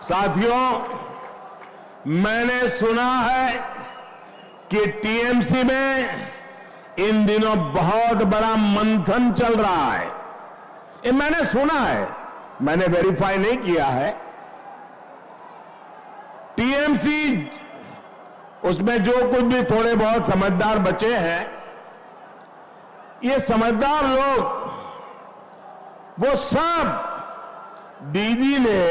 साथियों, मैंने सुना है कि टीएमसी में इन दिनों बहुत बड़ा मंथन चल रहा है। ये मैंने सुना है, मैंने वेरीफाई नहीं किया है। टीएमसी उसमें जो कुछ भी थोड़े बहुत समझदार बचे हैं, ये समझदार लोग वो सब दीदी ने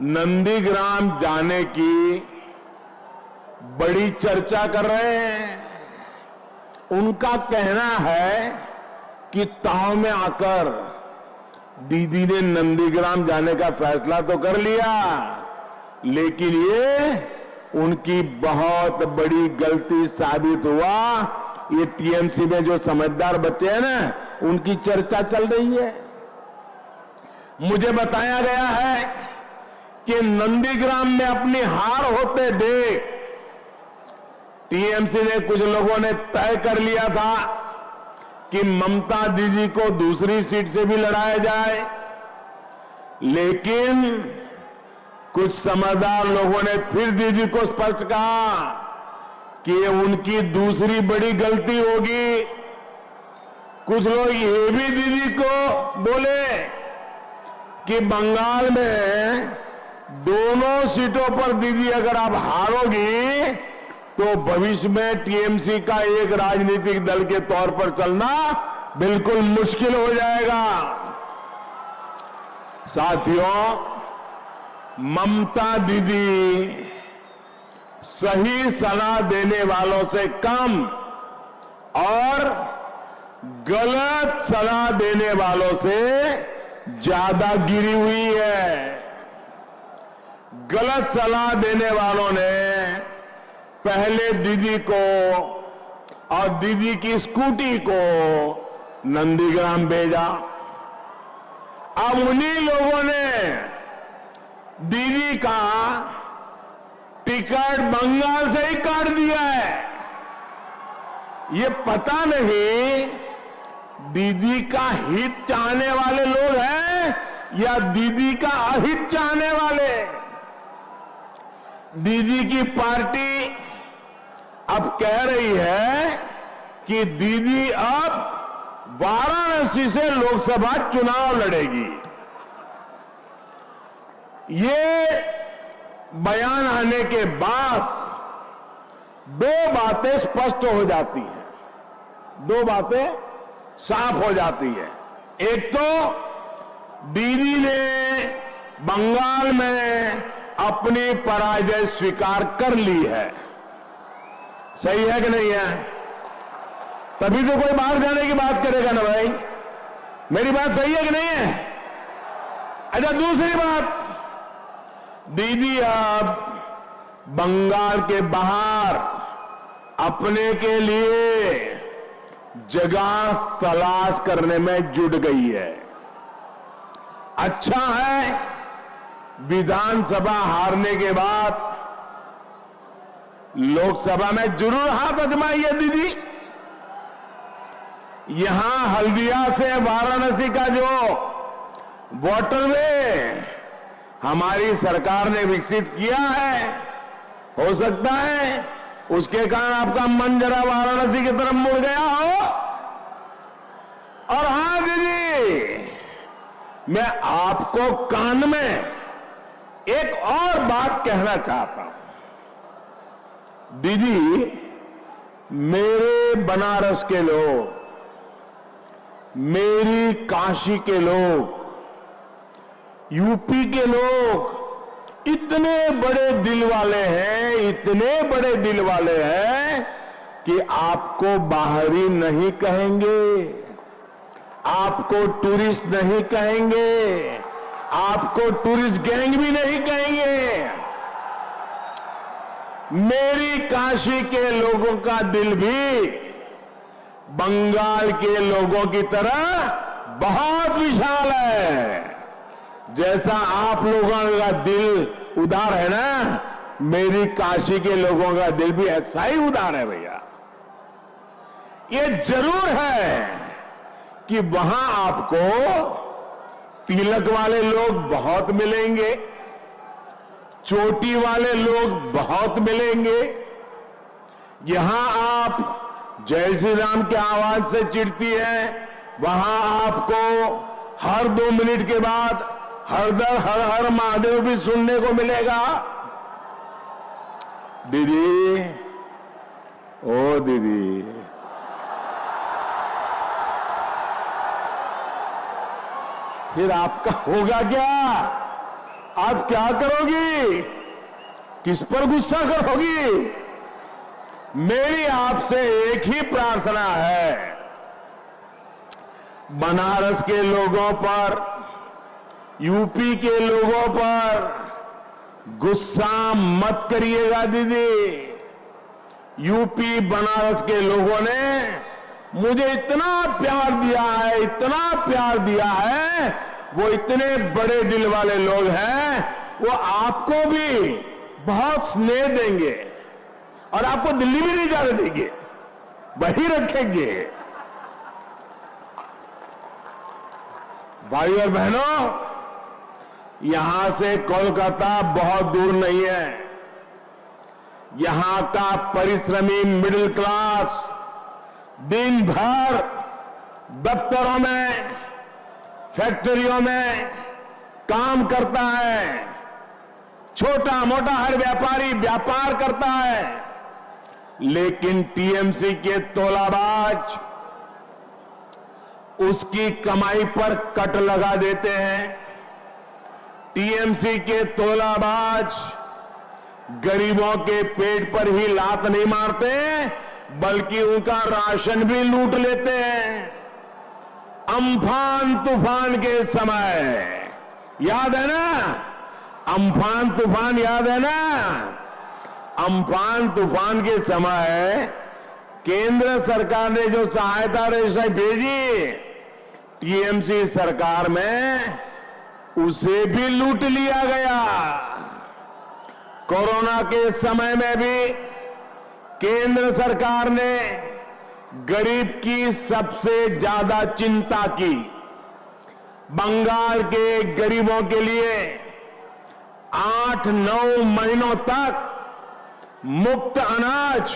नंदीग्राम जाने की बड़ी चर्चा कर रहे हैं। उनका कहना है कि ताव में आकर दीदी ने नंदीग्राम जाने का फैसला तो कर लिया, लेकिन ये उनकी बहुत बड़ी गलती साबित हुआ। ये टीएमसी में जो समझदार बच्चे हैं ना, उनकी चर्चा चल रही है। मुझे बताया गया है कि नंदीग्राम में अपनी हार होते देख टीएमसी ने कुछ लोगों ने तय कर लिया था कि ममता दीदी को दूसरी सीट से भी लड़ाया जाए, लेकिन कुछ समझदार लोगों ने फिर दीदी को स्पष्ट कहा कि ये उनकी दूसरी बड़ी गलती होगी। कुछ लोग ये भी दीदी को बोले कि बंगाल में दोनों सीटों पर दीदी अगर आप हारोगी तो भविष्य में टीएमसी का एक राजनीतिक दल के तौर पर चलना बिल्कुल मुश्किल हो जाएगा। साथियों, ममता दीदी सही सलाह देने वालों से कम और गलत सलाह देने वालों से ज्यादा गिरी हुई है। गलत सलाह देने वालों ने पहले दीदी को और दीदी की स्कूटी को नंदीग्राम भेजा। अब उन्हीं लोगों ने दीदी का टिकट बंगाल से ही काट दिया है। ये पता नहीं दीदी का हित चाहने वाले लोग हैं या दीदी का अहित चाहने वाले। दीदी की पार्टी अब कह रही है कि दीदी अब वाराणसी से लोकसभा चुनाव लड़ेगी। ये बयान आने के बाद दो बातें स्पष्ट हो जाती हैं, दो बातें साफ हो जाती है। एक तो दीदी ने बंगाल में अपनी पराजय स्वीकार कर ली है। सही है कि नहीं है? तभी तो कोई बाहर जाने की बात करेगा ना भाई। मेरी बात सही है कि नहीं है? अच्छा, दूसरी बात, दीदी अब बंगाल के बाहर अपने के लिए जगह तलाश करने में जुट गई है। अच्छा है, विधानसभा हारने के बाद लोकसभा में जरूर हाथ आजमाई है दीदी। यहां हल्दिया से वाराणसी का जो वाटरवे हमारी सरकार ने विकसित किया है, हो सकता है उसके कारण आपका मन जरा वाराणसी की तरफ मुड़ गया हो। और हां दीदी, मैं आपको कान में एक और बात कहना चाहता हूं। दीदी, मेरे बनारस के लोग, मेरी काशी के लोग, यूपी के लोग इतने बड़े दिल वाले हैं, इतने बड़े दिल वाले हैं कि आपको बाहरी नहीं कहेंगे, आपको टूरिस्ट नहीं कहेंगे, आपको टूरिस्ट गैंग भी नहीं कहेंगे। मेरी काशी के लोगों का दिल भी बंगाल के लोगों की तरह बहुत विशाल है। जैसा आप लोगों का दिल उदार है ना, मेरी काशी के लोगों का दिल भी ऐसा ही उदार है भैया। ये जरूर है कि वहां आपको तिलक वाले लोग बहुत मिलेंगे, चोटी वाले लोग बहुत मिलेंगे। यहां आप जय श्री राम की आवाज से चिढ़ती है, वहां आपको हर 2 मिनट के बाद हर हर महादेव भी सुनने को मिलेगा। दीदी, ओ दीदी, फिर आपका होगा क्या? आप क्या करोगी? किस पर गुस्सा करोगी? मेरी आपसे एक ही प्रार्थना है, बनारस के लोगों पर, यूपी के लोगों पर गुस्सा मत करिएगा दीदी। यूपी बनारस के लोगों ने मुझे इतना प्यार दिया है, इतना प्यार दिया है, वो इतने बड़े दिल वाले लोग हैं, वो आपको भी बहुत स्नेह देंगे और आपको दिल्ली भी नहीं जाने देंगे, वहीं रखेंगे। भाई और बहनों, यहां से कोलकाता बहुत दूर नहीं है। यहां का परिश्रमी मिडिल क्लास दिन भर दफ्तरों में, फैक्ट्रियों में काम करता है। छोटा मोटा हर व्यापारी व्यापार करता है, लेकिन टीएमसी के तोलाबाज उसकी कमाई पर कट लगा देते हैं। टीएमसी के तोलाबाज गरीबों के पेट पर ही लात नहीं मारते, बल्कि उनका राशन भी लूट लेते हैं। अम्फान तूफान के समय याद है ना? अम्फान तूफान याद है ना? अम्फान तूफान के समय केंद्र सरकार ने जो सहायता राशि भेजी, टीएमसी सरकार में उसे भी लूट लिया गया। कोरोना के समय में भी केंद्र सरकार ने गरीब की सबसे ज्यादा चिंता की। बंगाल के गरीबों के लिए 8-9 महीनों तक मुफ्त अनाज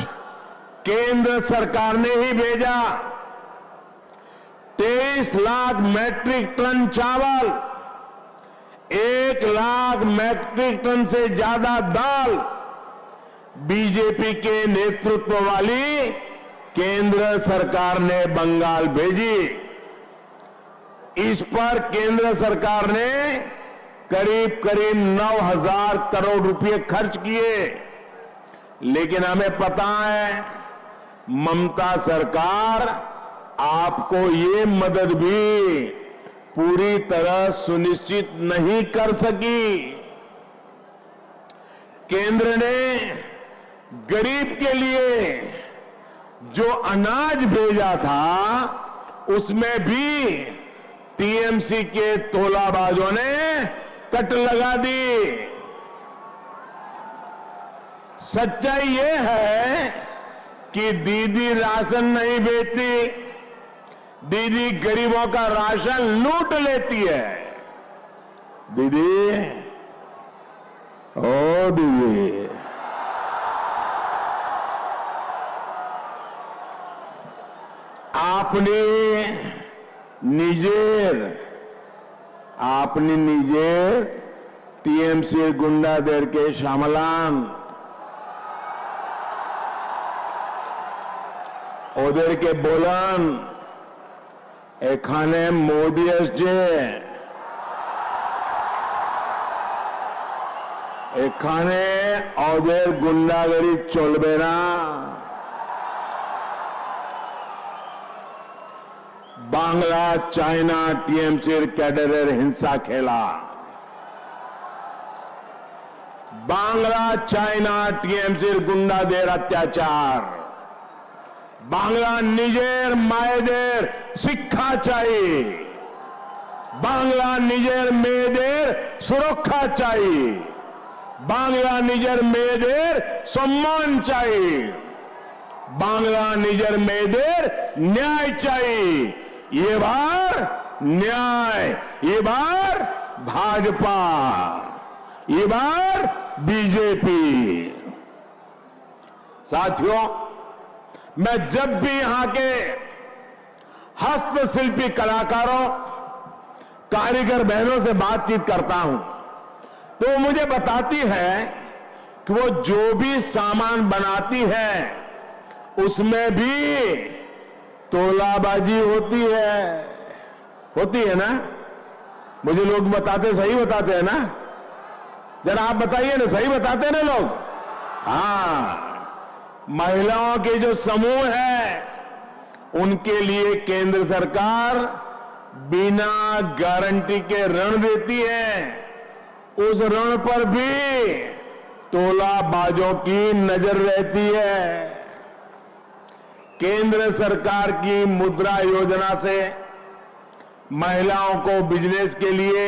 केंद्र सरकार ने ही भेजा। 23 लाख मैट्रिक टन चावल, 1 लाख मैट्रिक टन से ज्यादा दाल बीजेपी के नेतृत्व वाली केंद्र सरकार ने बंगाल भेजी। इस पर केंद्र सरकार ने करीब करीब 9,000 करोड़ रुपए खर्च किए। लेकिन हमें पता है, ममता सरकार आपको ये मदद भी पूरी तरह सुनिश्चित नहीं कर सकी। केंद्र ने गरीब के लिए जो अनाज भेजा था, उसमें भी टीएमसी के तोलाबाजों ने कट लगा दी। सच्चाई ये है कि दीदी राशन नहीं बेचती, दीदी गरीबों का राशन लूट लेती है। दीदी, ओ दीदी, আপনি নিজের টিএমসির গুন্ডাদেরকে সামলান, ওদেরকে বলান এখানে মোদি এসছে, এখানে ওদের গুন্ডাগিরি চলবে না। বাংলা চায়না টিএমসির ক্যাডারের হিংসা খেলা, বাংলা চায়না টিএমসির গুন্ডাদের অত্যাচার, বাংলা নিজের মায়েদের শিক্ষা চাই, বাংলা নিজের মেয়েদের সুরক্ষা চাই, বাংলা নিজের মেয়েদের সম্মান চাই, বাংলা নিজের মেয়েদের ন্যায় চাই। এবার ন্যায়, এবার ভাজপা, এবার बीजेपी। साथियों, मैं जब भी यहां के हस्तशिल्पी कलाकारों, कारीगर बहनों से बातचीत करता हूं तो मुझे बताती है कि वो जो भी सामान बनाती है उसमें भी तोलाबाजी होती है ना? मुझे लोग बताते, सही बताते हैं ना? जरा आप बताइए ना, सही बताते हैं ना लोग? हाँ, महिलाओं के जो समूह है उनके लिए केंद्र सरकार बिना गारंटी के ऋण देती है। उस ऋण पर भी तोलाबाजों की नजर रहती है। केंद्र सरकार की मुद्रा योजना से महिलाओं को बिजनेस के लिए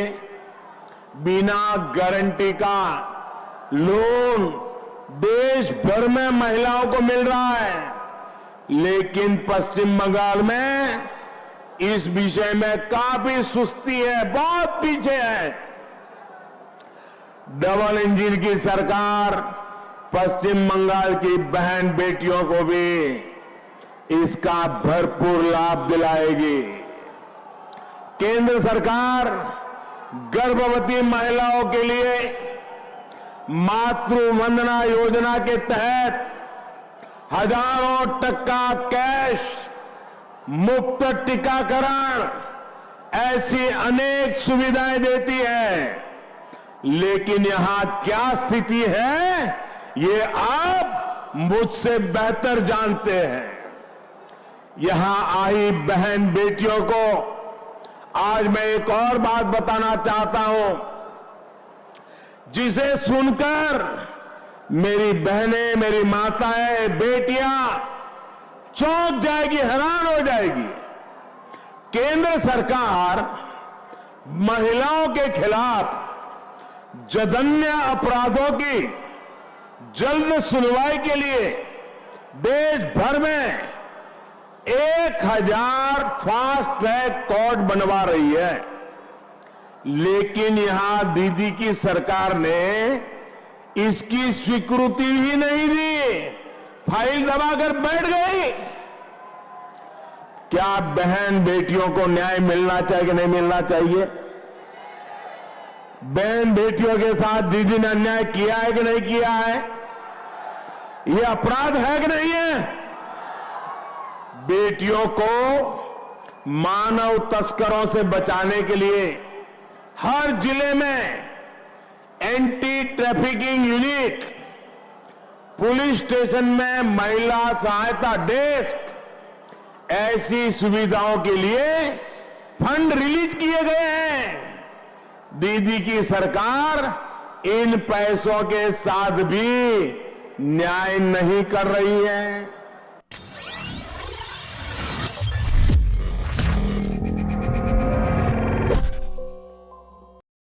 बिना गारंटी का लोन देश भर में महिलाओं को मिल रहा है, लेकिन पश्चिम बंगाल में इस विषय में काफी सुस्ती है, बहुत पीछे है। डबल इंजन की सरकार पश्चिम बंगाल की बहन बेटियों को भी इसका भरपूर लाभ दिलाएगी। केंद्र सरकार गर्भवती महिलाओं के लिए मातृ वंदना योजना के तहत हजारों टका कैश, मुफ्त टीकाकरण, ऐसी अनेक सुविधाएं देती है। लेकिन यहां क्या स्थिति है ये आप मुझसे बेहतर जानते हैं। यहां आई बहन बेटियों को आज मैं एक और बात बताना चाहता हूं, जिसे सुनकर मेरी बहनें, मेरी माताएं, बेटियां चौंक जाएगी, हैरान हो जाएगी। केंद्र सरकार महिलाओं के खिलाफ जघन्य अपराधों की जल्द सुनवाई के लिए देश भर में 1000 फास्ट ट्रैक कोर्ट बनवा रही है। लेकिन यहां दीदी की सरकार ने इसकी स्वीकृति ही नहीं दी, फाइल दबाकर बैठ गई। क्या बहन बेटियों को न्याय मिलना चाहिए कि नहीं मिलना चाहिए? बहन बेटियों के साथ दीदी ने अन्याय किया है कि नहीं किया है? ये अपराध है कि नहीं है? बेटियों को मानव तस्करों से बचाने के लिए हर जिले में anti trafficking unit, police station में महिला सहायता डेस्क, ऐसी सुविधाओं के लिए फंड रिलीज किए गए हैं। दीदी की सरकार इन पैसों के साथ भी न्याय नहीं कर रही है।